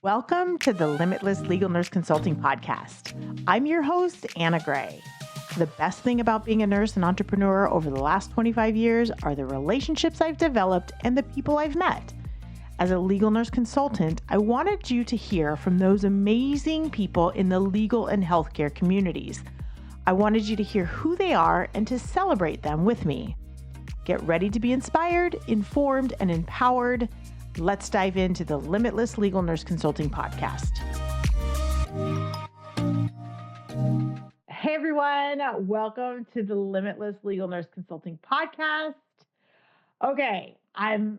Welcome to the Limitless Legal Nurse Consulting Podcast. I'm your host, Anna Gray. The best thing about being a nurse and entrepreneur over the last 25 years are the relationships I've developed and the people I've met. As a legal nurse consultant, I wanted you to hear from those amazing people in the legal and healthcare communities. I wanted you to hear who they are and to celebrate them with me. Get ready to be inspired, informed, and empowered. Let's dive into the Limitless Legal Nurse Consulting Podcast. Hey everyone, welcome to the Limitless Legal Nurse Consulting Podcast. Okay, I'm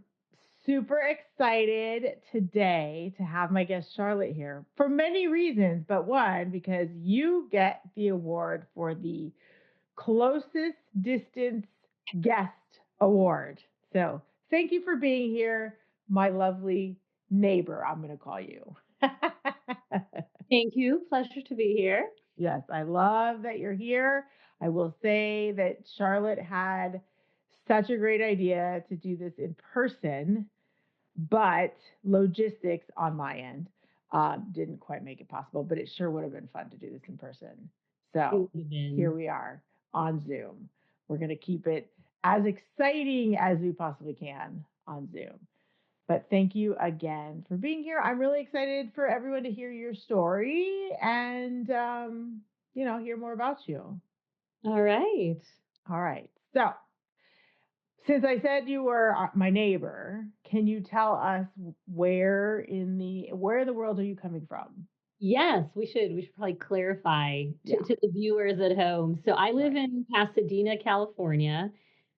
super excited today to have my guest Charlotte here for many reasons, but one, because you get the award for the closest distance guest award. So thank you for being here, my lovely neighbor, I'm going to call you. Thank you. Pleasure to be here. Yes, I love that you're here. I will say that Charlotte had such a great idea to do this in person, but logistics on my end didn't quite make it possible, but it sure would have been fun to do this in person. So here we are on Zoom. We're going to keep it as exciting as we possibly can on Zoom. But thank you again for being here. I'm really excited for everyone to hear your story and, hear more about you. All right. All right. So since I said you were my neighbor, can you tell us where in the world are you coming from? Yes, we should probably clarify to the viewers at home. So I live in Pasadena, California,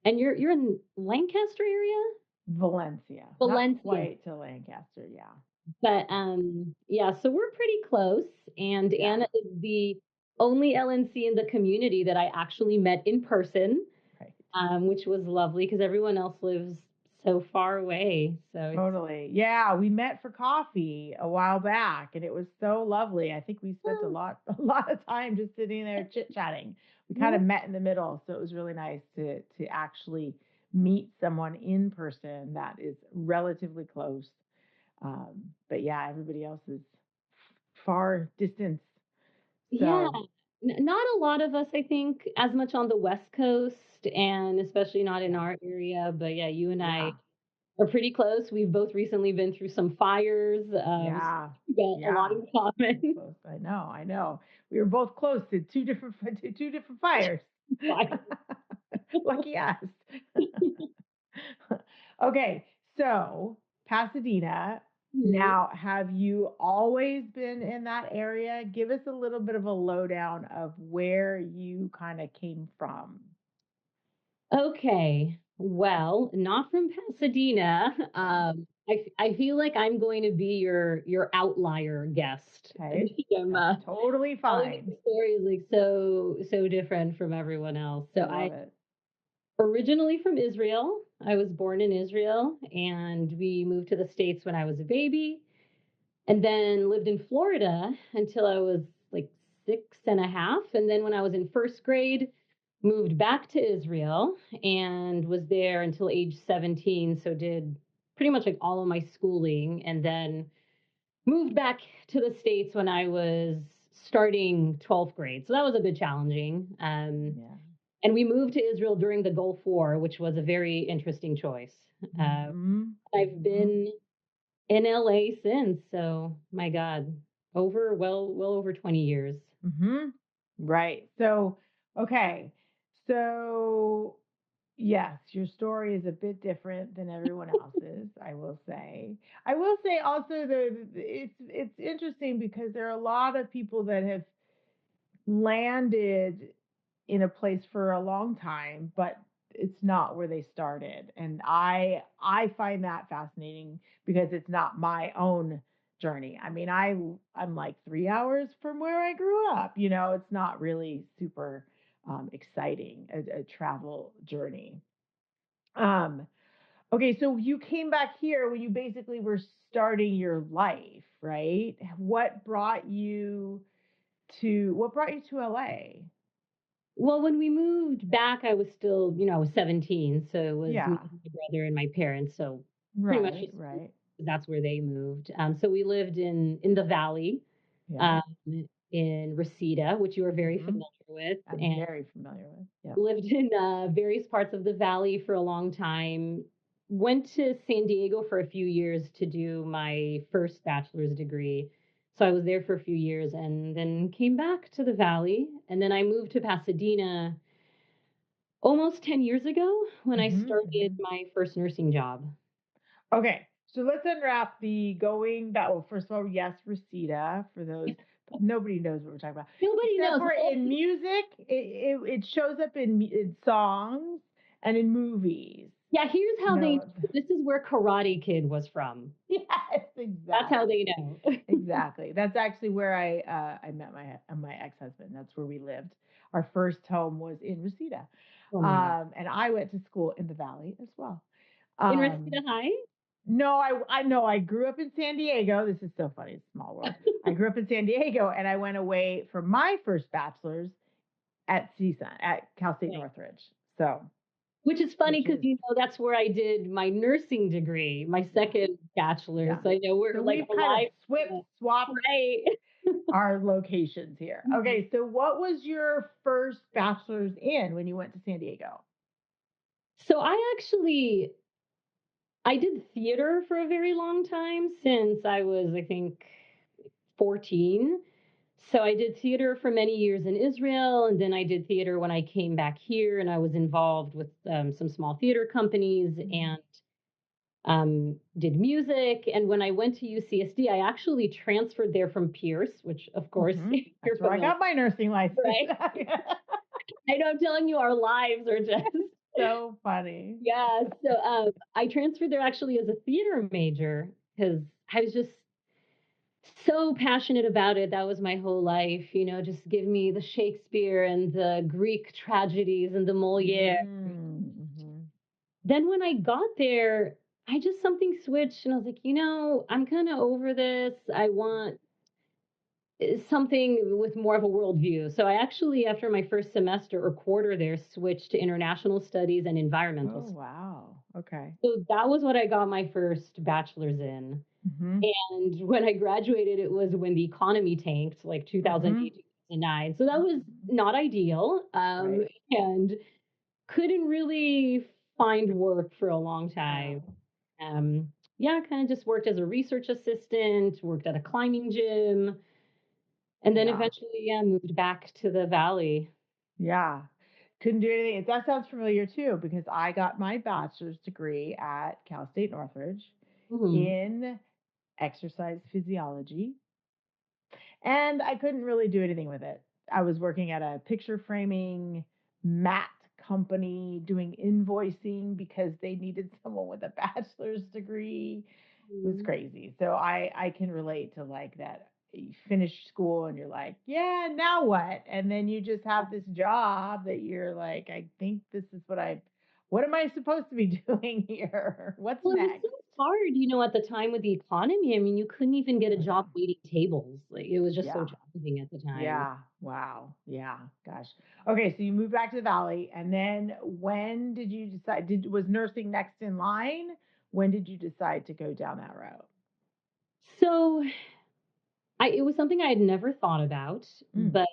and you're in Lancaster area? Valencia. Valencia. Not quite to Lancaster, yeah. But so we're pretty close. And Anna is the only LNC in the community that I actually met in person, which was lovely because everyone else lives so far away. So totally. Yeah, we met for coffee a while back and it was so lovely. I think we spent a lot of time just sitting there chit-chatting. We kind of met in the middle, so it was really nice to actually meet someone in person that is relatively close. But yeah, everybody else is far distance. So. Yeah, not a lot of us, I think, as much on the West Coast, and especially not in our area. But yeah, you and I are pretty close. We've both recently been through some fires. So we got a lot in common. I know. We were both close to two different fires. Lucky us. Okay, so Pasadena. Now, have you always been in that area? Give us a little bit of a lowdown of where you kind of came from. Okay, well, not from Pasadena. I feel like I'm going to be your outlier guest. Okay, that's totally fine. The story is like so different from everyone else. So I love it. Originally from Israel. I was born in Israel, and we moved to the States when I was a baby, and then lived in Florida until I was like 6.5. And then when I was in first grade, moved back to Israel and was there until age 17. So did pretty much like all of my schooling, and then moved back to the States when I was starting 12th grade. So that was a bit challenging. And we moved to Israel during the Gulf War, which was a very interesting choice. I've been in LA since, so my God, well over 20 years. Right. So, okay. So, yes, your story is a bit different than everyone else's, I will say. I will say also that it's interesting because there are a lot of people that have landed in a place for a long time, but it's not where they started. And I find that fascinating because it's not my own journey. I mean, I'm like 3 hours from where I grew up. It's not really super exciting, a travel journey. Okay, so you came back here when you basically were starting your life, right? What brought you to LA? Well, when we moved back, I was still, I was 17. So it was my brother and my parents. So pretty much that's where they moved. So we lived in the valley, Yeah. um, in Reseda, which you are very Mhm. familiar with, I'm and very familiar with. Yep. lived in various parts of the valley for a long time. Went to San Diego for a few years to do my first bachelor's degree. So I was there for a few years and then came back to the valley. And then I moved to Pasadena almost 10 years ago when I Mhm, started mhm. my first nursing job. Okay, so let's unwrap the going back. Well, first of all, yes, Reseda for those. Nobody knows what we're talking about, Nobody except knows. for Well, in music. It shows up in songs and in movies. yeah, here's how they No, know. This is where Karate Kid was from. yes, That's how they exactly, know. exactly. That's actually where I met my ex-husband. That's where we lived. Our first home was in Reseda, Oh my God. and I went to school in the Valley as well. In Um, Reseda High? No, I know. I grew up in San Diego. This is so funny. It's a small world. I grew up in San Diego, and I went away for my first bachelor's at CSUN at Cal State Right. Northridge. So, Which is funny which because is that's where I did my nursing degree, my yeah, second bachelor's. yeah. So I know we're So like we've kind of alive. swapped Right. our locations here. Okay, so what was your first bachelor's in when you went to San Diego? So I did theater for a very long time since I was, I think, 14. So I did theater for many years in Israel, and then I did theater when I came back here, and I was involved with some small theater companies Mhm. and did music. And when I went to UCSD, I actually transferred there from Pierce, which, of course, you're That's where I familiar, got my nursing license. right? I know I'm telling you, our lives are just So funny. yeah. So I transferred there actually as a theater major because I was just so passionate about it. That was my whole life, just give me the Shakespeare and the Greek tragedies and the Moliere. Mm-hmm. Then when I got there, I just something switched and I was like, I'm kind of over this. I want something with more of a worldview. So I actually, after my first semester or quarter there, switched to international studies and environmental Oh, studies. wow. Okay. So that was what I got my first bachelor's in. Mm-hmm. And when I graduated, it was when the economy tanked, like Mm-hmm. 2008, 2009. So that was Mm-hmm. not ideal. Right. And couldn't really find work for a long time. Wow. Um, yeah, kind of just worked as a research assistant, worked at a climbing gym, and then Yeah. eventually, yeah, moved back to the valley. Yeah. Couldn't do anything. That sounds familiar too, because I got my bachelor's degree at Cal State Northridge Hmm. in exercise physiology. And I couldn't really do anything with it. I was working at a picture framing mat company doing invoicing because they needed someone with a bachelor's degree. It was crazy. So I can relate to like that. You finish school and you're like, yeah, now what? And then you just have this job that you're like, I think this is what am I supposed to be doing here? What's Well, it was next? so hard, at the time with the economy. I mean, you couldn't even get a Oh yeah. job waiting tables. Like it was just so Yeah. challenging at the time. Yeah. Wow. Yeah. Gosh. Okay. So you moved back to the valley, and then when did you decide? Was nursing next in line? When did you decide to go down that route? So it was something I had never thought about, Mm. but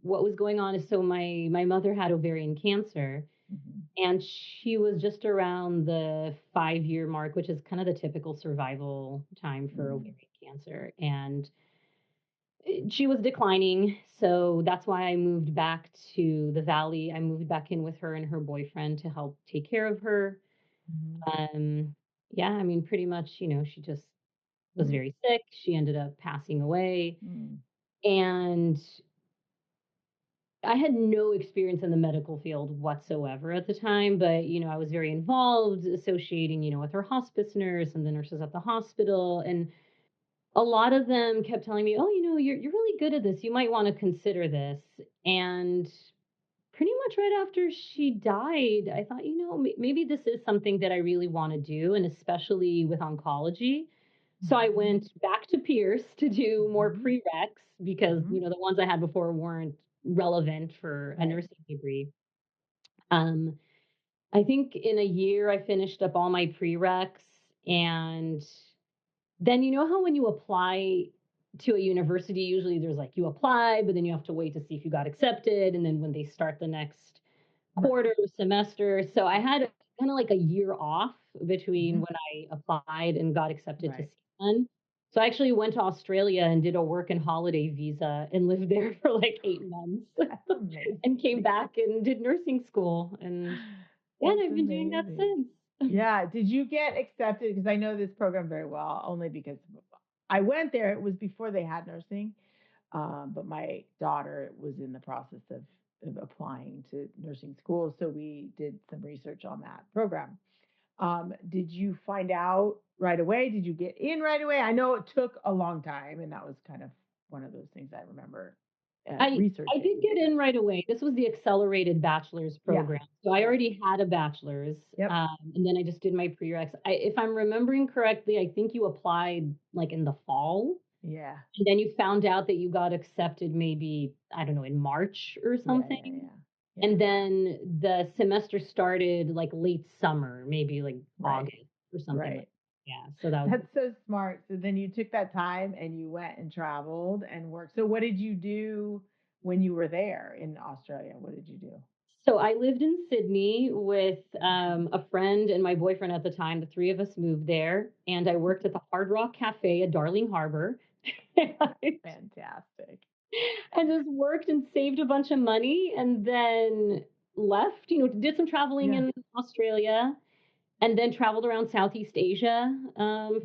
what was going on is so my mother had ovarian cancer, Hmm. and she was just around the 5-year mark, which is kind of the typical survival time for Mm. ovarian cancer. And she was declining. So that's why I moved back to the valley. I moved back in with her and her boyfriend to help take care of her. Hmm. Um, yeah, I mean, pretty much, she just was Mm. very sick. She ended up passing away. Mm. And I had no experience in the medical field whatsoever at the time, but I was very involved associating, with her hospice nurse and the nurses at the hospital. And a lot of them kept telling me, "Oh, you're really good at this. You might want to consider this." And pretty much right after she died, I thought, maybe this is something that I really want to do, and especially with oncology. So I Hmm. went back to Pierce to do more Hmm. prereqs because, Hmm. the ones I had before weren't relevant for a Right. nursing degree. Um, I think in a year I finished up all my prereqs And then you know how when you apply to a university, usually there's like you apply, but then you have to wait to see if you got accepted. And then when they start the next Right. quarter semester. So I had kind of like a year off between Mhm. when I applied and got accepted to Right. CN. So I actually went to Australia and did a work and holiday visa and lived there for like 8 months That's amazing. and came back and did nursing school. And yeah, and That's I've been doing that amazing. since. Yeah. Did you get accepted? Because I know this program very well, only because I went there. It was before they had nursing, but my daughter was in the process of applying to nursing school. So we did some research on that program. Did you find out right away? Did you get in right away? I know it took a long time, and that was kind of one of those things I remember I researching. did get in right away. This was the accelerated bachelor's Yeah. program. So I Yeah. already had a bachelor's, Yep. and then I just did my prereqs. If I'm remembering correctly, I think you applied like in the fall, Yeah. and then you found out that you got accepted maybe, I don't know, in March or Yeah. Yeah. something. Yeah. Yeah. And then the semester started like late summer, maybe like Right. August or something like Right. that. Yeah. So that was That's so smart. So then you took that time and you went and traveled and worked. So what did you do when you were there in Australia? What did you do? So I lived in Sydney with a friend and my boyfriend at the time. The three of us moved there, and I worked at the Hard Rock Cafe at Darling Harbor. and Fantastic. just worked and saved a bunch of money, and then left. Did some traveling Yeah. in Australia, and then traveled around Southeast Asia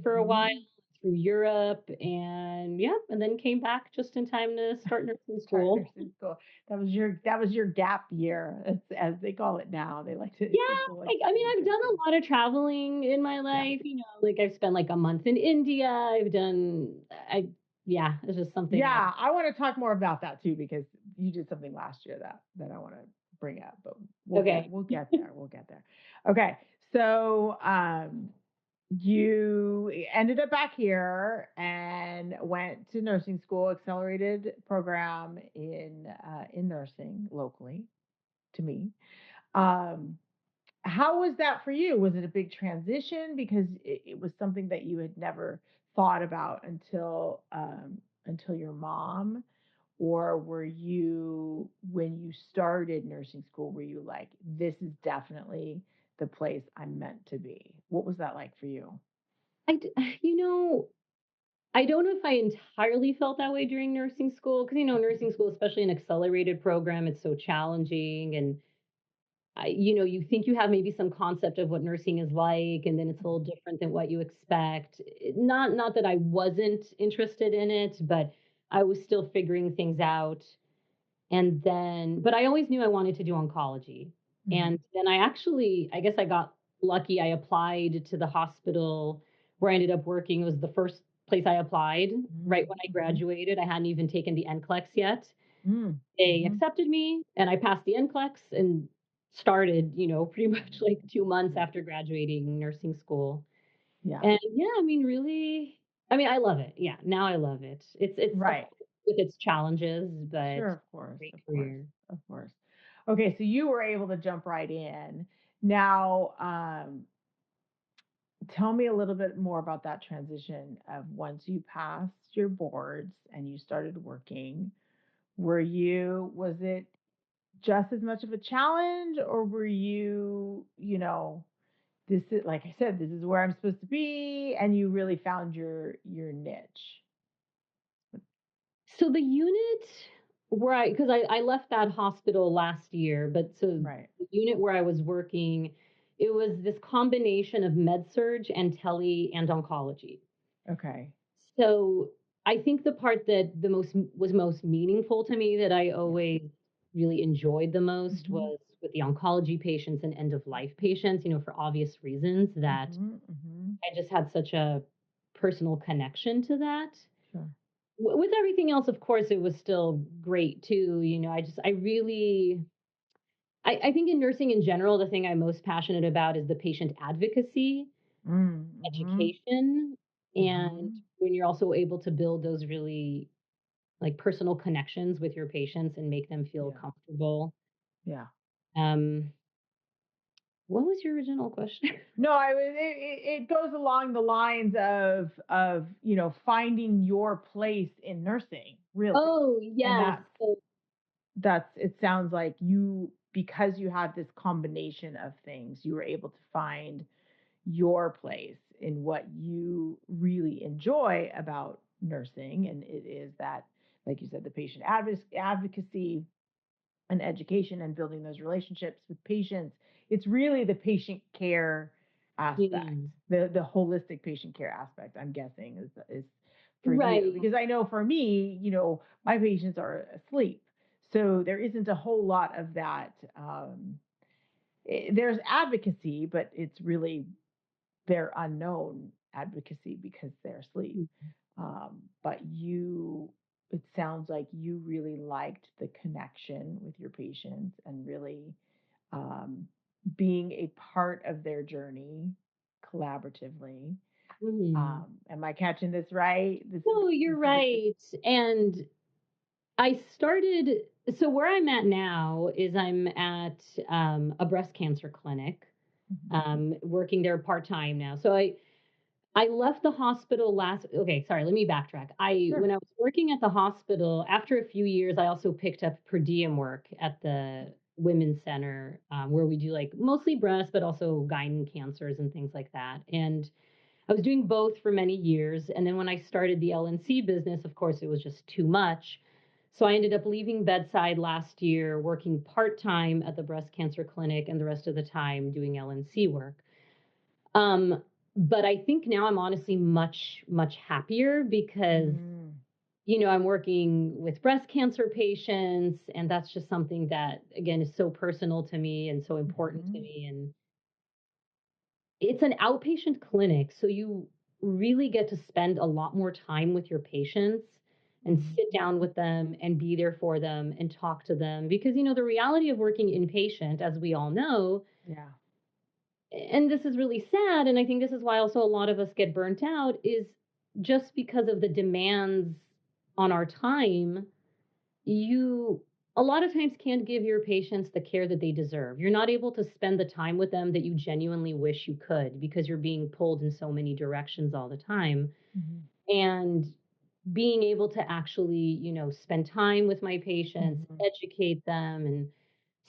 for a while, Mhm. through Europe, and yeah, and then came back just in time to start nursing Start school. nursing school. That was your gap year, as they call it now. They like to people Yeah, like to I say mean, I've done internship. a lot of traveling in my Yeah. life, like I've spent like a month in India. Yeah, it's just something I, Yeah, I want to talk more about that too because you did something last year that I want to bring up, but we'll get okay. we'll get there. We'll get there. Okay. So you ended up back here and went to nursing school, accelerated program in nursing locally to me. Um, how was that for you? Was it a big transition because it was something that you had never thought about until your mom, or were you when you started nursing school? Were you like, this is definitely the place I'm meant to be? What was that like for you? I, d- you know, I don't know if I entirely felt that way during nursing school because nursing school, especially an accelerated program, it's so challenging and you think you have maybe some concept of what nursing is like, and then it's a little different than what you expect. Not that I wasn't interested in it, but I was still figuring things out. And then, but I always knew I wanted to do oncology. Mm-hmm. And then I guess I got lucky. I applied to the hospital where I ended up working. It was the first place I applied right when I Mm-hmm. graduated. I hadn't even taken the NCLEX yet. They Mm-hmm. accepted me and I passed the NCLEX and started, pretty much like 2 months Yeah. after graduating nursing school. Yeah. And yeah, I mean, really, I mean, I love it. Yeah, now I love it. It's of Right. course with its challenges, but Sure, of course, great of course, career. of course. Okay, so you were able to jump right in. Now, tell me a little bit more about that transition of once you passed your boards and you started working. Was it just as much of a challenge, or were you, this is, like I said, this is where I'm supposed to be, and you really found your niche? So the unit because I left that hospital last year, but so Right. the unit where I was working, it was this combination of med surge and tele and oncology. Okay. So I think the part that was most meaningful to me that I Yeah. always really enjoyed the most Mm-hmm. was with the oncology patients and end of life patients, for obvious reasons that Mm-hmm. Mm-hmm. I just had such a personal connection to that. Sure. With everything else, of course, it was still great too. I think in nursing in general, the thing I'm most passionate about is the patient advocacy, Mm-hmm. education, and Mm-hmm. when you're also able to build those really like personal connections with your patients and make them feel Yeah. comfortable. Yeah. Um, What was your original question? No, it goes along the lines of finding your place in nursing, really. Oh, And yes. So, it sounds like you, because you have this combination of things, you were able to find your place in what you really enjoy about nursing. And it is that, like you said, the patient advocacy and education and building those relationships with patients. It's really the patient care aspect, yeah. the holistic patient care aspect, I'm guessing is for you. Right. Because I know for me, my patients are asleep. So there isn't a whole lot of that. There's advocacy, but it's really their unknown advocacy because they're asleep. But it sounds like you really liked the connection with your patients and really um, being a part of their journey collaboratively. Mhm. Am I catching this right? No, you're This is a good. right. And I started, so where I'm at now is I'm at a breast cancer clinic, Mhm. working there part time now. So I left the hospital okay, sorry, let me backtrack. Sure. When I was working at the hospital, after a few years, I also picked up per diem work at the women's center, where we do like mostly breast, but also gyne cancers and things like that. And I was doing both for many years. And then when I started the LNC business, of course, it was just too much. So I ended up leaving bedside last year, working part time at the breast cancer clinic, and the rest of the time doing LNC work. Um, but I think now I'm honestly much, much happier because, Mm, I'm working with breast cancer patients, and that's just something that, again, is so personal to me and so important to mhm, me. And it's an outpatient clinic, so you really get to spend a lot more time with your patients and mhm. sit down with them and be there for them and talk to them. Because, the reality of working inpatient, as we all know, Yeah. and this is really sad, and I think this is why also a lot of us get burnt out, is just because of the demands on our time, you a lot of times can't give your patients the care that they deserve. You're not able to spend the time with them that you genuinely wish you could because you're being pulled in so many directions all the time. Mhm, And being able to actually, spend time with my patients, mhm. educate them and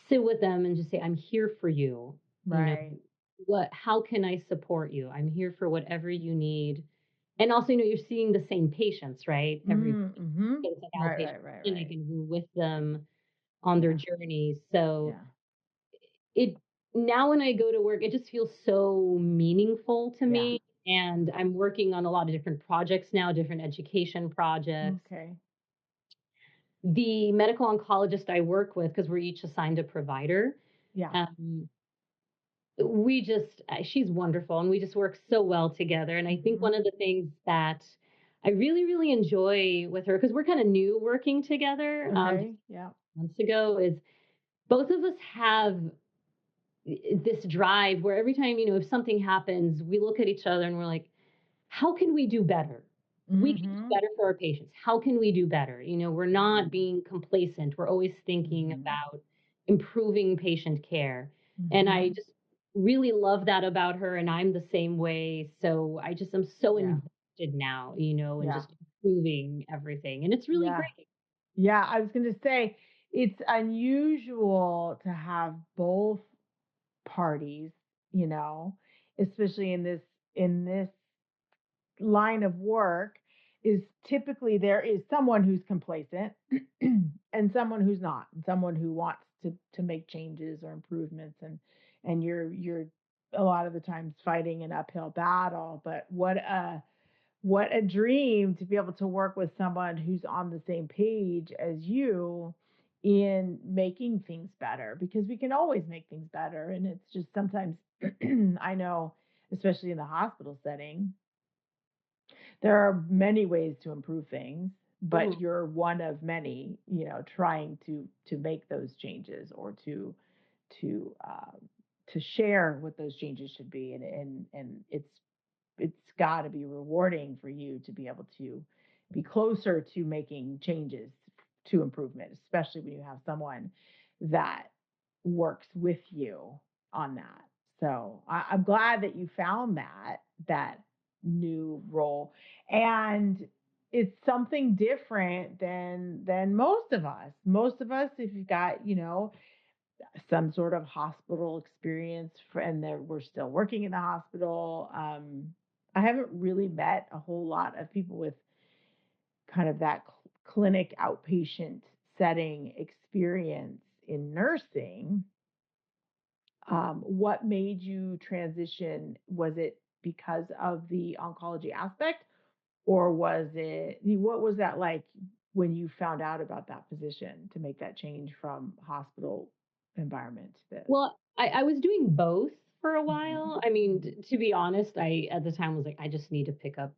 sit with them and just say, I'm here for you. You know, Right. how can I support you? I'm here for whatever you need. And also, you're seeing the same patients, right? Every week. Mhm. It's an Right, outpatient right, right, clinic right. and we're with them on their Yeah. journeys. So Yeah. it now when I go to work, it just feels so meaningful to Yeah. me. And I'm working on a lot of different projects now, different education projects. Okay. The medical oncologist I work with, because we're each assigned a provider, Yeah. um, she's wonderful and we just work so well together. And I think one Mhm. of the things that I really, really enjoy with her, because we're kind of new working together, just Okay. Yeah. months ago, is both of us have this drive where every time, if something happens, we look at each other and we're like, how can we do better? We can do Mhm. better for our patients. How can we do better? We're not being complacent. We're always thinking Mhm. about improving patient care. And I Mhm. just really love that about her. And I'm the same way. So I just am so Yeah. invested now, in Yeah. just improving everything. And it's really Yeah. great. Yeah. I was going to say it's unusual to have both parties, you know, especially in this line of work is typically there is someone who's complacent and someone who's not, and someone who wants to make changes or improvements, and you're a lot of the times fighting an uphill battle. But what a dream to be able to work with someone who's on the same page as you in making things better, because we can always make things better. And it's just sometimes I know, especially in the hospital setting, there are many ways to improve things, Mhm. but you're one of many, trying to make those changes or to share what those changes should be. And it's got to be rewarding for you to be able to be closer to making changes to improvement, especially when you have someone that works with you on that. So I'm glad that you found that new role, and it's something different than most of us. Most of us, if you've got some sort of hospital experience, and that we're still working in the hospital. I haven't really met a whole lot of people with kind of that clinic outpatient setting experience in nursing. What made you transition? Was it because of the oncology aspect, or what was that like when you found out about that position to make that change from hospital environment to this? Well, I was doing both for a Mhm. while. I mean, to be honest, I at the time was like, I just need to pick up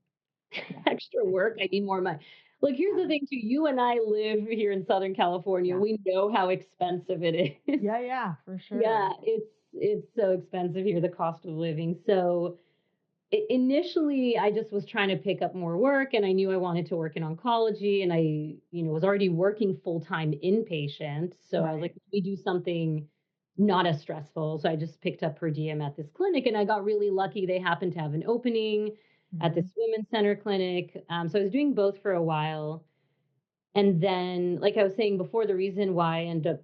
Yeah, extra work. I need more money. Look, here's the thing too. You and I live here in Southern California. yeah, We know how expensive it is. yeah, yeah, for Yeah, sure. it's so expensive here, the cost of living. So initially I just was trying to pick up more work, and I knew I wanted to work in oncology, and I, was already working full-time inpatient. So I was like, Right. let me do something not as stressful. So I just picked up per diem at this clinic, and I got really lucky. They happened to have an opening at this Hmm. women's center clinic. So I was doing both for a while. And then, like I was saying before, the reason why I ended up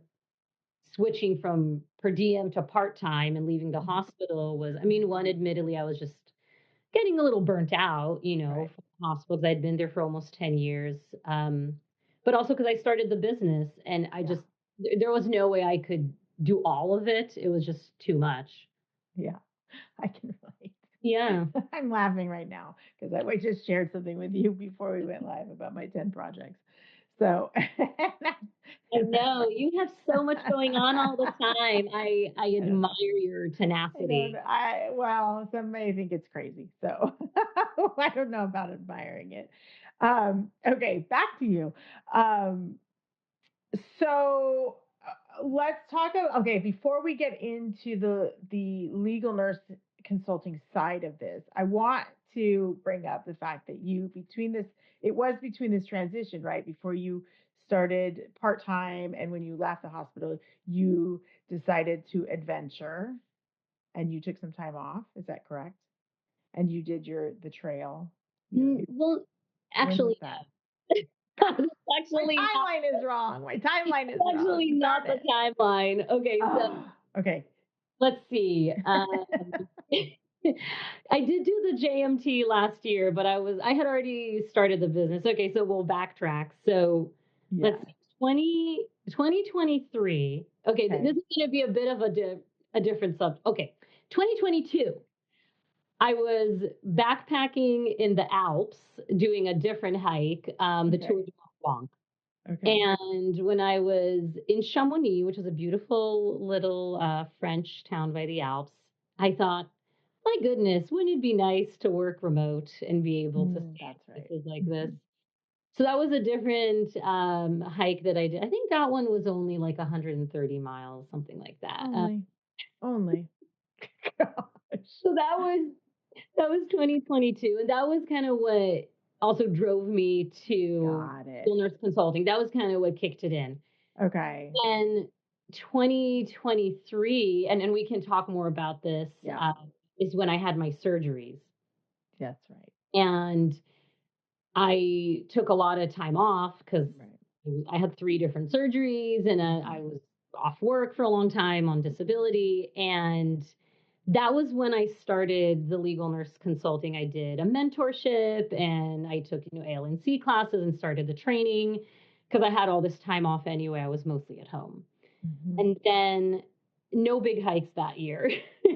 switching from per diem to part-time and leaving the hospital was, I mean, one, admittedly, I was just getting a little burnt out, Right. from the hospital because I'd been there for almost 10 years. But also because I started the business, and Yeah. there was no way I could do all of it. It was just too much. Yeah. I can relate. Yeah. I'm laughing right now because I just shared something with you before we went live about my 10 projects. So, I know you have so much going on all the time. I I don't admire know. your I don't tenacity. know. Well, some may think it's crazy. So I don't know about admiring it. Okay, back to you. Um, So let's talk about, okay, before we get into the legal nurse consulting side of this, I want to bring up the fact that it was between this transition, right? Before you started part-time and when you left the hospital, you decided to adventure and you took some time off. Is that correct? And you did the trail. Well, When was actually, that? no. It's My actually not. timeline is wrong. My timeline is It's wrong. actually Darn not the it. timeline. Okay, so Oh, okay. let's see. I did do the JMT last year, but I had already started the business. Okay, so we'll backtrack. So let's Yes. see, 2023. Okay, Okay. this is going to be a bit of a different subject. Okay, 2022. I was backpacking in the Alps doing a different hike, the Tour Okay. de Mont Blanc. Okay. And when I was in Chamonix, which is a beautiful little French town by the Alps, I thought, my goodness, wouldn't it be nice to work remote and be able to stay That's in right. places like this? Mhm. So that was a different hike that I did. I think that one was only like 130 miles, something like that. Only. Only. Gosh. So that was 2022, and that was kind of what also drove me to Got it. school nurse consulting. That was kind of what kicked it in. Okay. And 2023, and we can talk more about this, Yeah. is when I had my surgeries. That's right. And I took a lot of time off because Right. I had three different surgeries, and I Mhm. was off work for a long time on disability. And that was when I started the legal nurse consulting. I did a mentorship, and I took, ALNC classes and started the training because I had all this time off anyway. I was mostly at home. Mhm. And then no big hikes that year.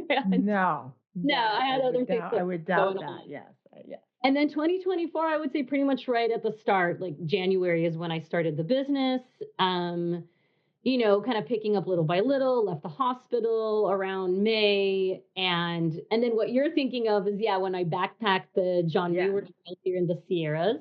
And No. no, No. I had other things I would going doubt that. on. Yes. Yes. And then 2024, I would say pretty much right at the start, like January is when I started the business. Kind of picking up little by little, left the hospital around May. And then what you're thinking of is, yeah, when I backpacked the John Yes. Muir Trail here in the Sierras.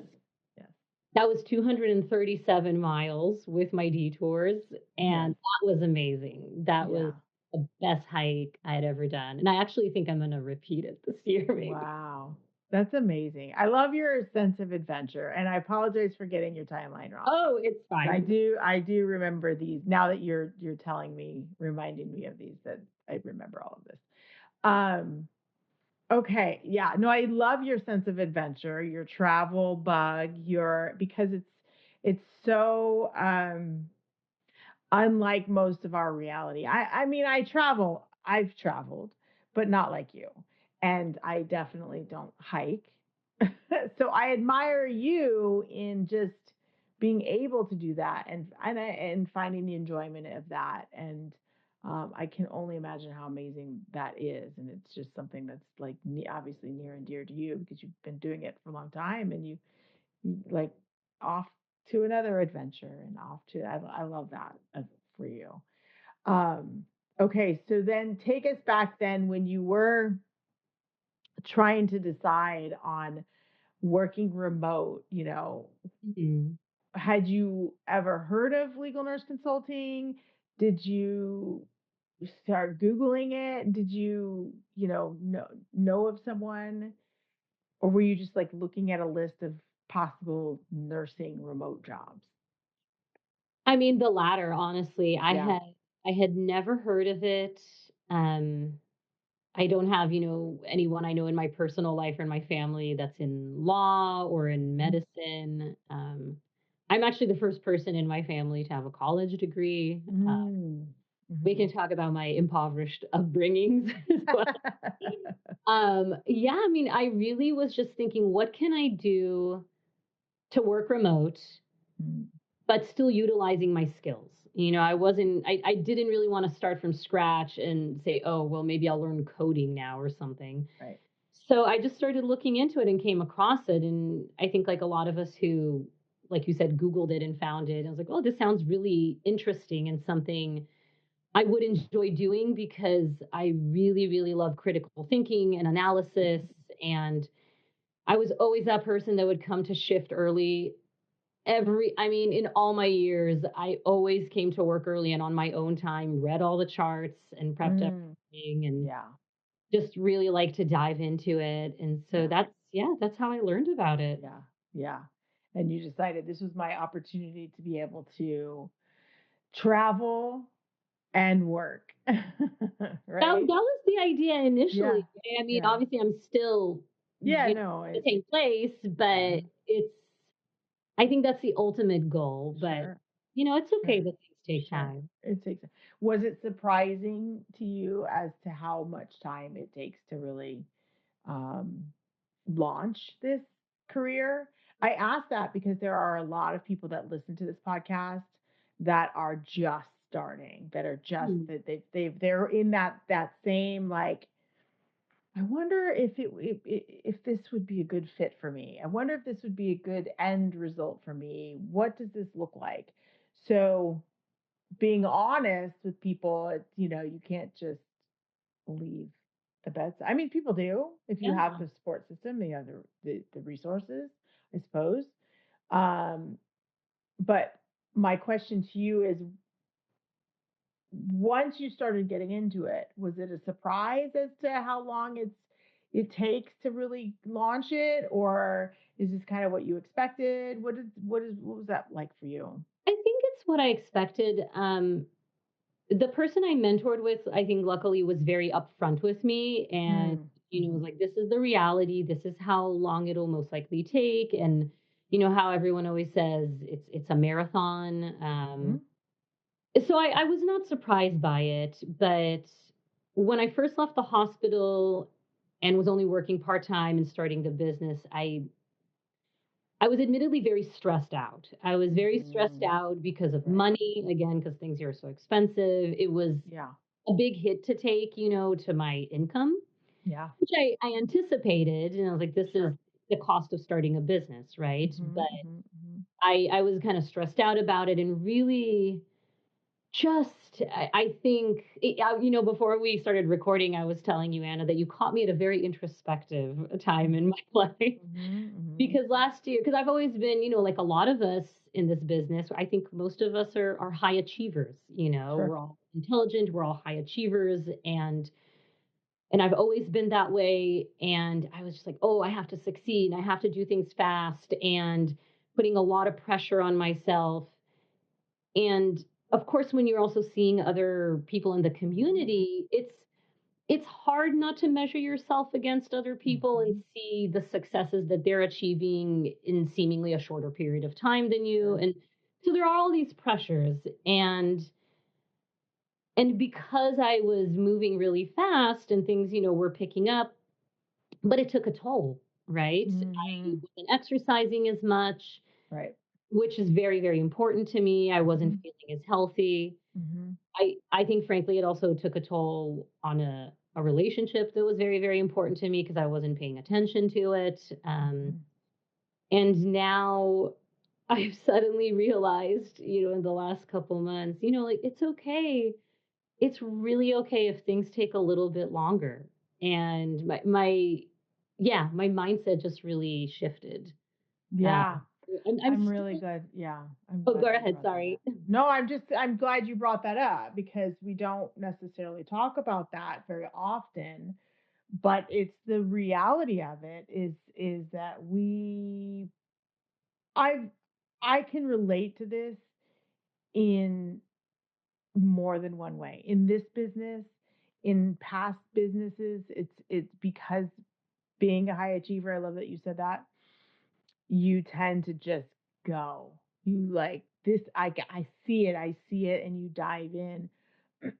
Yes. That was 237 miles with my detours, Yes. and that was amazing. That was Yeah. the best hike I had ever done, and I actually think I'm gonna repeat it this year, maybe. Wow. That's amazing. I love your sense of adventure, and I apologize for getting your timeline wrong. Oh, it's fine. I do remember these now that you're telling me, reminding me of these, that I remember all of this. Um, okay. Yeah. No, I love your sense of adventure, your travel bug, because it's so unlike most of our reality. I mean, I've traveled, but not like you. And I definitely don't hike. So I admire you in just being able to do that and finding the enjoyment of that. And I can only imagine how amazing that is. And it's just something that's like obviously near and dear to you because you've been doing it for a long time and you like off to another adventure and off to I love that for you. Um, okay, so then take us back then when you were trying to decide on working remote, Mhm. had you ever heard of legal nurse consulting? Did you start Googling it? Did you, know of someone? Or were you just like looking at a list of possible nursing remote jobs? I mean, the latter, honestly. Yeah. I had never heard of it. Um, I don't have, anyone I know in my personal life or in my family that's in law or in medicine. I'm actually the first person in my family to have a college degree. Mm. We can Mhm. talk about my impoverished upbringings as well. Yeah, I mean, I really was just thinking, what can I do to work remote, Mm. but still utilizing my skills? I didn't really want to start from scratch and say, oh, well, maybe I'll learn coding now or something. Right. So I just started looking into it and came across it. And I think, like a lot of us who, like you said, Googled it and found it, I was like, oh, this sounds really interesting and something I would enjoy doing because I really, really love critical thinking and analysis. And I was always that person that would come to shift early. I mean, in all my years, I always came to work early and on my own time, read all the charts and prepped Mm. everything and Yeah. just really like to dive into it. And so Yeah. that's how I learned about it. Yeah. Yeah. And you decided this was my opportunity to be able to travel and work. That Right? was the idea Yeah. initially. I mean, Yeah. obviously, I'm still, Yeah, no, the same place, but mhm. I think that's the ultimate goal. But, Sure. it's okay Sure. that things take Sure. time. It takes Was it surprising to you as to how much time it takes to really um launch this career? I ask that because there are a lot of people that listen to this podcast that are just starting, that are just Hmm. that they're in that same like I wonder if this would be a good fit for me. I wonder if this would be a good end result for me. What does this look like? So being honest with people, it's, you can't just leave the beds. I mean, people do if you have Yeah. the support system, you have the resources, I suppose. Um, but my question to you is, once you started getting into it, was it a surprise as to how long it takes to really launch it, or is this kind of what you expected? What was that like for you? I think it's what I expected. The person I mentored with, I think luckily was very upfront with me and, Mm, was hmm. like, this is the reality. This is how long it'll most likely take. And, how everyone always says it's a marathon. Hmm. So I was not surprised by it, but when I first left the hospital and was only working part time and starting the business, I was admittedly very stressed out. I was very stressed Hmm. out because of Right. money, again, because things here are so expensive. It was Yeah. a big hit to take, to my income, Yeah. which I anticipated. And I was like, this is Sure. the cost of starting a business, right? Hmm. But Hmm. Hmm. I was kind of stressed out about it and really just, I think, before we started recording, I was telling you, Anna, that you caught me at a very introspective time in my life. Hmm. Hmm. Because last year, because I've always been, like a lot of us in this business, I think most of us are high achievers. Sure. We're all intelligent, we're all high achievers, and I've always been that way. And I was just like, oh, I have to succeed, and I have to do things fast, and putting a lot of pressure on myself. And of course, when you're also seeing other people in the community, it's hard not to measure yourself against other people and Mhm. see the successes that they're achieving in seemingly a shorter period of time than you. Sure. And so there are all these pressures, and because I was moving really fast and things, were picking up, but it took a toll, right? I Mhm. wasn't exercising as much, Right. which is very, very important to me. I wasn't Mhm. feeling as healthy. Mhm. I think frankly it also took a toll on a relationship that was very, very important to me because I wasn't paying attention to it. Mhm. And now I've suddenly realized, in the last couple months, like it's okay. It's really okay if things take a little bit longer. And my mindset just really shifted. Uh, Yeah. I'm I'm really still, good. Yeah. I'm oh, glad go that you ahead. brought that Sorry. up. No, I'm glad you brought that up because we don't necessarily talk about that very often, but it's the reality of it is that I I can relate to this in more than one way. In this business, in past businesses, it's because being a high achiever, I love that you said that, you tend to just go. You like this, I see it, and you dive in.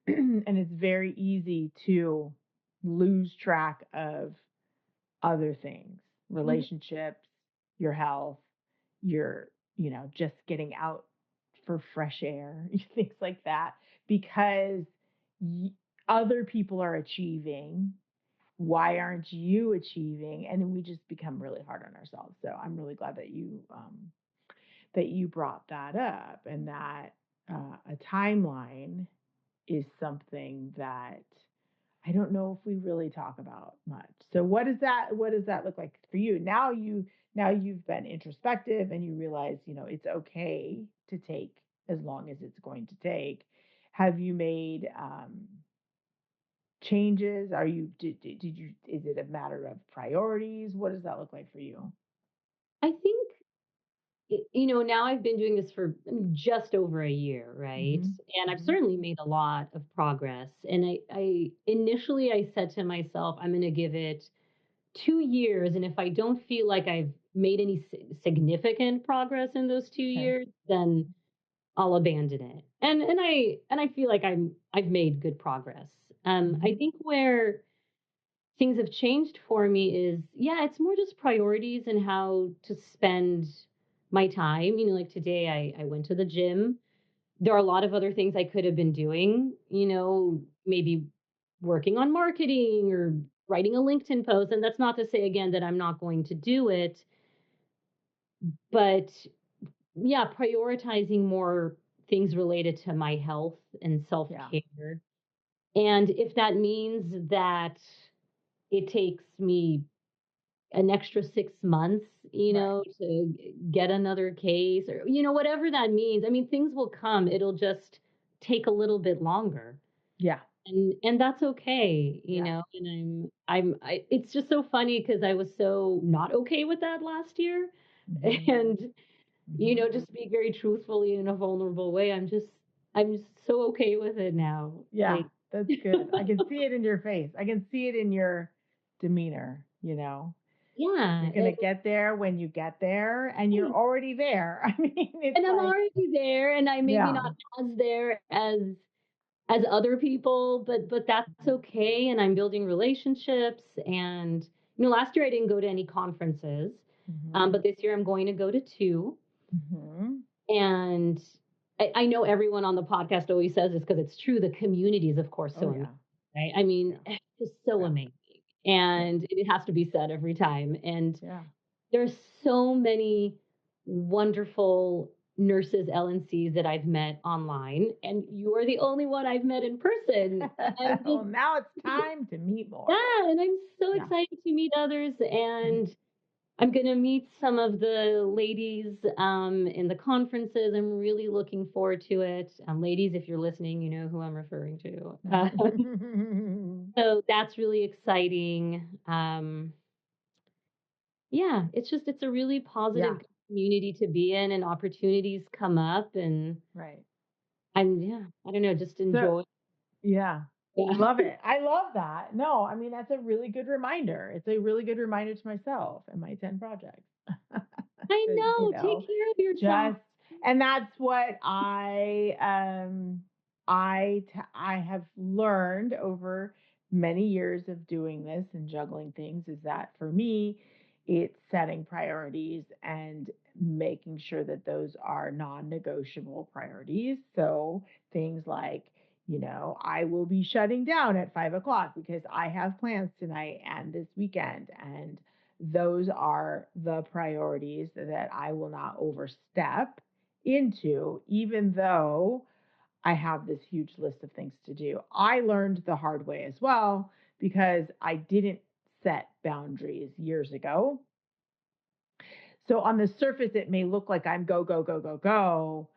And it's very easy to lose track of other things, Mhm. relationships, your health, your, just getting out for fresh air, things like that, because y- other people are achieving. Why aren't you achieving? And then we just become really hard on ourselves. So I'm really glad that you brought that up, and that a timeline is something that I don't know if we really talk about much. So what does that look like for you? Now you've been introspective and you realize, it's okay to take as long as it's going to take. Have you made changes? Are you did you is it a matter of priorities? What does that look like for you? I think now I've been doing this for just over a year, right? Mhm. And I've Mhm. certainly made a lot of progress. And I initially I said to myself, I'm going to give it 2 years, and if I don't feel like I've made any significant progress in those two Okay. years, then I'll abandon it. And I feel like I've made good progress. I Mhm. think where things have changed for me is, yeah, it's more just priorities and how to spend my time. Like today I went to the gym. There are a lot of other things I could have been doing, maybe working on marketing or writing a LinkedIn post. And that's not to say again that I'm not going to do it, but yeah, prioritizing more things related to my health and Yeah. self-care. And if that means that it takes me an extra 6 months, Right. to get another case or, whatever that means. I mean, things will come. It'll just take a little bit longer. Yeah. And that's okay, Yeah. and it's just so funny because I was so not okay with that last year. Mhm. And, Mhm. just be very truthfully in a vulnerable way. I'm just so okay with it now. Yeah, Like, that's good. I can see it in your face. I can see it in your demeanor. You're yeah. going to get there when you get there, and you're already there. I mean, it's And I'm like, already there, and I maybe yeah. not as there as other people, but that's okay. And I'm building relationships. And last year I didn't go to any conferences, Mhm. but this year I'm going to go to two. Mhm. And I know everyone on the podcast always says this because it's true. The community is, of course, Oh so amazing, yeah. right? I mean, Yeah. it's just so Yeah. amazing, Yeah. and it has to be said every time. And Yeah. there's so many wonderful nurses, LNCs that I've met online, and you are the only one I've met in person. And I'm Well, just, now it's time to meet more. yeah, and I'm so Yeah. excited to meet others. Mhm. And I'm going to meet some of the ladies in the conferences. I'm really looking forward to it. Ladies, if you're listening, you know who I'm referring to. So that's really exciting. Yeah, it's a really Yeah. positive community to be in, and opportunities come up, and Right. yeah, I don't know, just So, enjoy. yeah. Yeah. I love it. I love that. No, I mean, that's a really good reminder. It's a really good reminder to myself and my 10 projects. I To, know. Take care of yourself. just, and that's what I have learned over many years of doing this and juggling things is that for me, it's setting priorities and making sure that those are non-negotiable priorities. So things like, I will be shutting down at 5 o'clock because I have plans tonight and this weekend. And those are the priorities that I will not overstep into, even though I have this huge list of things to do. I learned the hard way as well because I didn't set boundaries years ago. So on the surface, it may look like I'm go, go, go, go, go.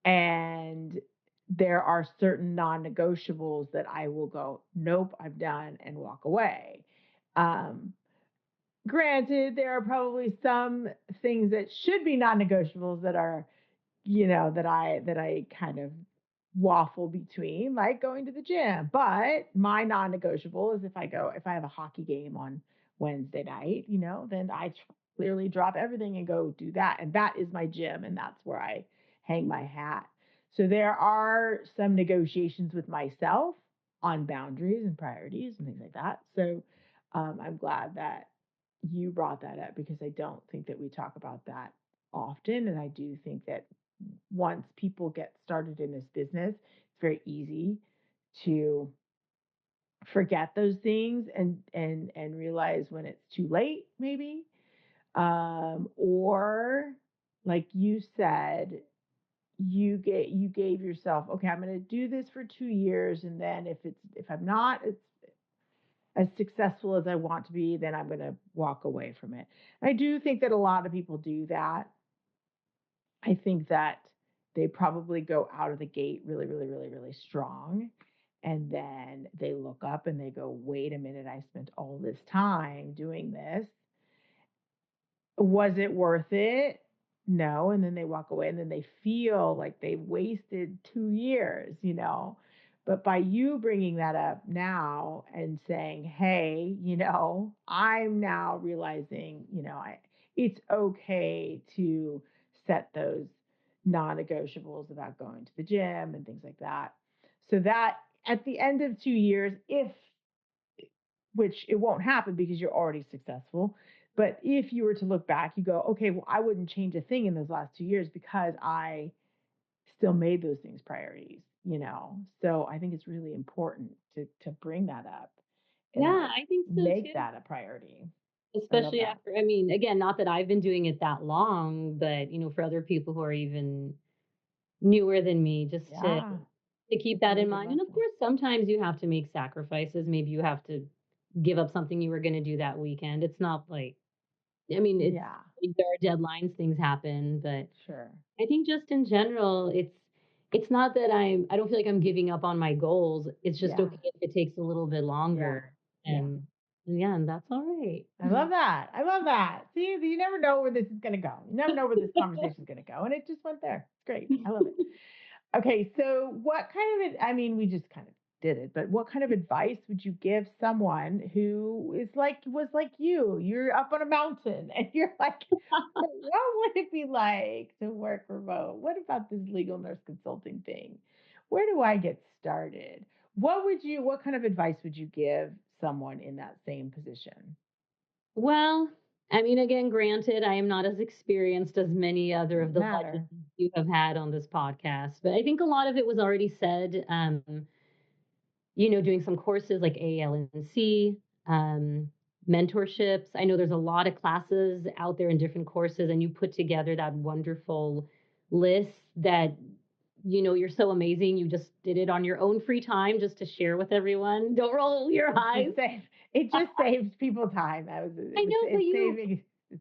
And there are certain non negotiables that I will go, nope, I'm done, and walk away. Um, Granted, there are probably some things that should be non negotiables that are, that I kind of waffle between, like going to the gym. But my non-negotiable is if I have a hockey game on Wednesday night, then I clearly drop everything and go do that. And that is my gym, and that's where I hang my hat. So there are some negotiations with myself on boundaries and priorities and things like that. So I'm glad that you brought that up because I don't think that we talk about that often. And I do think that once people get started in this business, it's very easy to forget those things and realize when it's too late, maybe. Or like you said, you gave yourself, okay, I'm going to do this for 2 years, and then if I'm not as successful as I want to be, then I'm going to walk away from it. I do think that a lot of people do that. I think that they probably go out of the gate really, really, really, really strong. And then they look up and they go, wait a minute, I spent all this time doing this. Was it worth it? No. And then they walk away and then they feel like they wasted 2 years. But by you bringing that up now and saying, hey, I'm now realizing, it's okay to set those non negotiables about going to the gym and things like that. So that at the end of 2 years, which it won't happen because you're already successful. But if you were to look back, you go, okay, well, I wouldn't change a thing in those last 2 years because I still made those things priorities. So I think it's really important to bring that up and Yeah, like I think so make too. that a priority. I love Especially that. after, I mean, again, not that I've been doing it that long, but for other people who are even newer than me, just Yeah, to keep that's a that really in good mind. And of lesson. course, sometimes you have to make sacrifices. Maybe you have to give up something you were going to do that weekend. It's not like, I mean, Yeah, there are deadlines, things happen, but sure. I think just in general, it's not that I don't feel like I'm giving up on my goals. It's just Yeah, okay if it takes a little bit yeah, longer. yeah. And yeah, and that's all right. I love that. I love that. See, you never know where this is going to go. You never know where this conversation is going to go. And it just went there. It's great. I love it. Okay, so what kind of, I mean, we just kind of did it, but what kind of advice would you give someone who was like you? You're up on a mountain and you're like, what would it be like to work remote? What about this legal nurse consulting thing? Where do I get started? What kind of advice would you give someone in that same position? Well, I mean, again, granted, I am not as experienced as many other of Doesn't the legends matter. you have had on this podcast, but I think a lot of it was already said. Doing some courses like ALNC, um, mentorships. I know there's a lot of classes out there in different courses, and you put together that wonderful list that you're so amazing. You just did it on your own free time just to share with everyone. Don't roll your It eyes. just saves it just saves people time. I know, but It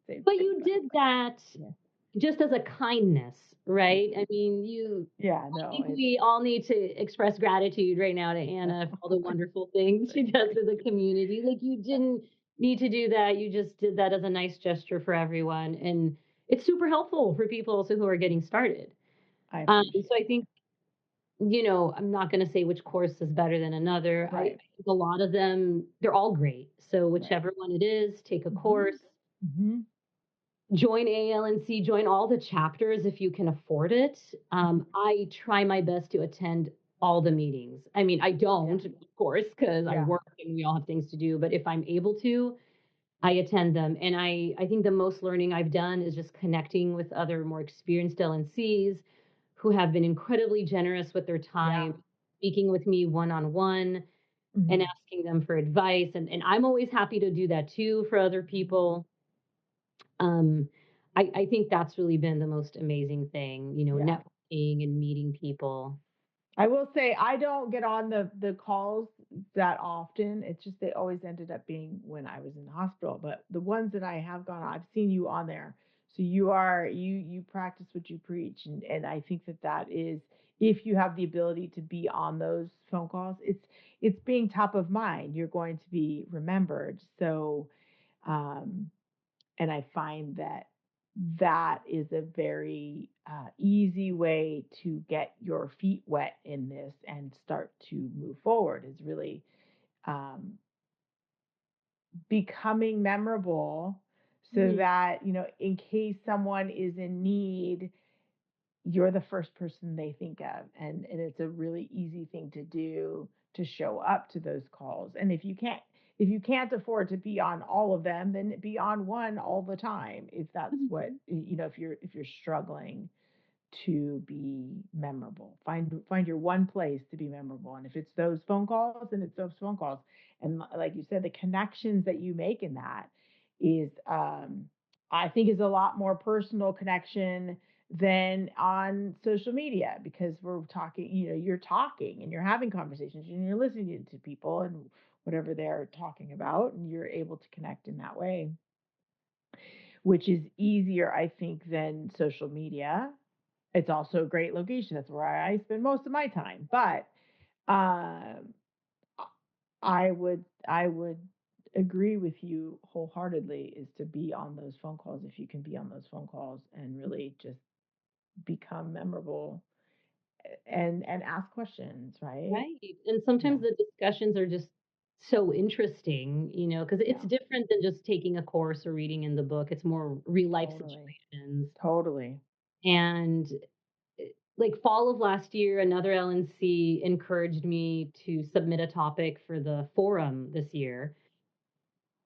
saves you everybody did time. that Yeah. just as a kindness, Yeah. right? I mean, Yeah, I no, think we all need to express gratitude right now to Anna for all the wonderful things she does for the community. Like, you didn't need to do that. You just did that as a nice gesture for everyone. And it's super helpful for people also who are getting started. I So appreciate I think that. I'm not going to say which course is better than another. I Right. think a lot of them, they're all great. So Right. whichever one it is, take a Mhm. course, Mhm. join ALNC, join all the chapters if you can afford it. Mhm. I try my best to attend all the meetings. I mean, I Yeah. don't, of course, because I Yeah. work and we all have things to do. But if I'm able to, I attend them. And I think the most learning I've done is just connecting with other more experienced LNCs who have been incredibly generous with their Yeah. time, speaking with me one on one and Mhm. asking them for advice. And I'm always happy to do that too for other people. Um, I think that's really been the most amazing thing, Yeah. networking and meeting people. I will say I don't get on the calls that often. It's just they always ended up being when I was in the hospital. But the ones that I have gone on, I've seen you on there. So you practice what you preach, and I think that is, if you have the ability to be on those phone calls, it's being top of mind. You're going to be remembered. So um, and I find that is a very easy way to get your feet wet in this and start to move forward, is really um, becoming memorable so Mhm. that, in case someone is in need, you're the first person they think of. And it's a really easy thing to do, to show up to those calls. And if you can't afford to be on all of them, then be on one all the time, if that's what, Mhm. if you're struggling to be memorable. Find your one place to be memorable. And if it's those phone calls, then it's those phone calls. And like you said, the connections that you make in that is, I think, is a lot more personal connection than on social media, because we're talking, you're talking and you're having conversations and you're listening to people and whatever they're talking about, and you're able to connect in that way, which is easier, I think, than social media. It's also a great location. That's where I spend most of my time. But um, I would agree with you wholeheartedly, is to be on those phone calls, if you can be on those phone calls and really just become memorable, and ask questions, right? Right. And Yeah. sometimes the discussions are just so interesting, because it's Yeah. different than just taking a course or reading in the book. It's more real life Totally. situations. Totally. And like fall of last year, another LNC encouraged me to submit a topic for the forum this year.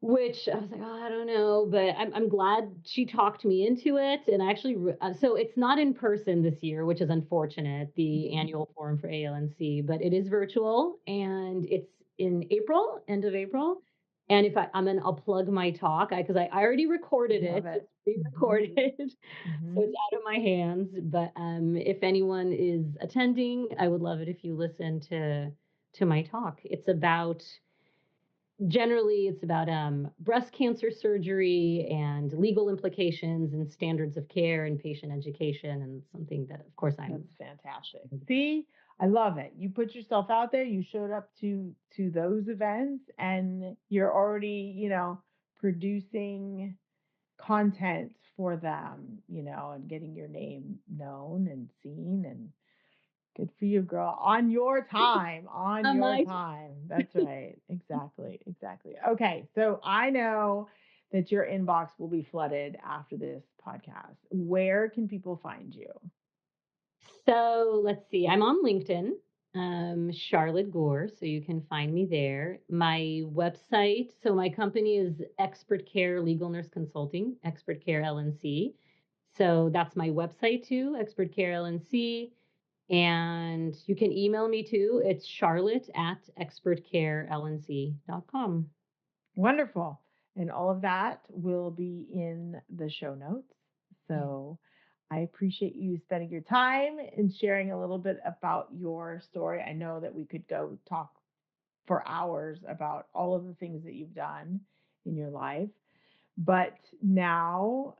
Which I was like, "Oh, I don't know," but I'm glad she talked me into it, and I actually so it's not in person this year, which is unfortunate, the Mhm. annual forum for ALNC, but it is virtual, and it's in April, end of April. And if I'll plug my talk, because I already recorded Love it. it. It's Hmm. pre-recorded, so Hmm. it's out of my hands. But if anyone is attending, I would love it if you listen to my talk. Generally it's about breast cancer surgery and legal implications and standards of care and patient education, and something that of course I'm That's fantastic. See, I love it. You put yourself out there, you showed up to those events, and you're already, producing content for them, and getting your name known and seen. And good for you, girl. On your time, on on your my time. That's right. Exactly. Exactly. Okay. So I know that your inbox will be flooded after this podcast. Where can people find you? So let's see, I'm on LinkedIn, Charlotte Goor, so you can find me there. My website, so my company is Expert Care Legal Nurse Consulting, Expert Care LNC. So that's my website too, Expert Care LNC. And you can email me too. It's Charlotte at expertcarelnc.com. Wonderful. And all of that will be in the show notes. So I appreciate you spending your time and sharing a little bit about your story. I know that we could go talk for hours about all of the things that you've done in your life, but now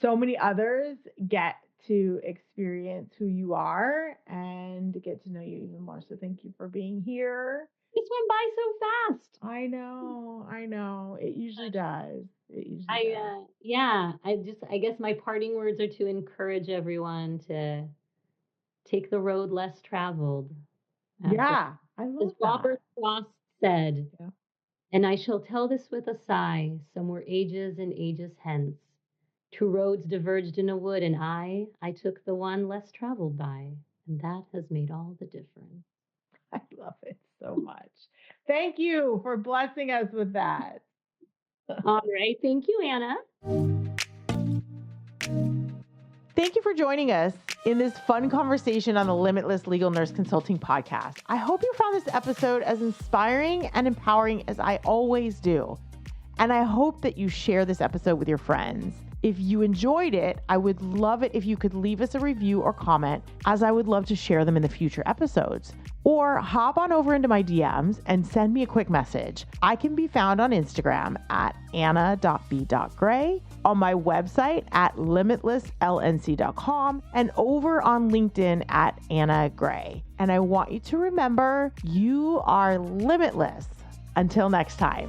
so many others get to experience who you are and get to know you even more. So thank you for being here. This went by so fast. I know, I know. It usually does. It usually does. Yeah, I guess my parting words are to encourage everyone to take the road less traveled. Yeah, I As love Robert that. Frost said, Yeah. and I shall tell this with a sigh, somewhere ages and ages hence. Two roads diverged in a wood, and I took the one less traveled by, and that has made all the difference. I love it so much. Thank you for blessing us with that. All right. Thank you, Anna. Thank you for joining us in this fun conversation on the Limitless Legal Nurse Consulting podcast. I hope you found this episode as inspiring and empowering as I always do. And I hope that you share this episode with your friends. If you enjoyed it, I would love it if you could leave us a review or comment, as I would love to share them in the future episodes. Or hop on over into my DMs and send me a quick message. I can be found on Instagram at anna.b.gray, on my website at limitlesslnc.com, and over on LinkedIn at Anna Gray. And I want you to remember, you are limitless. Until next time.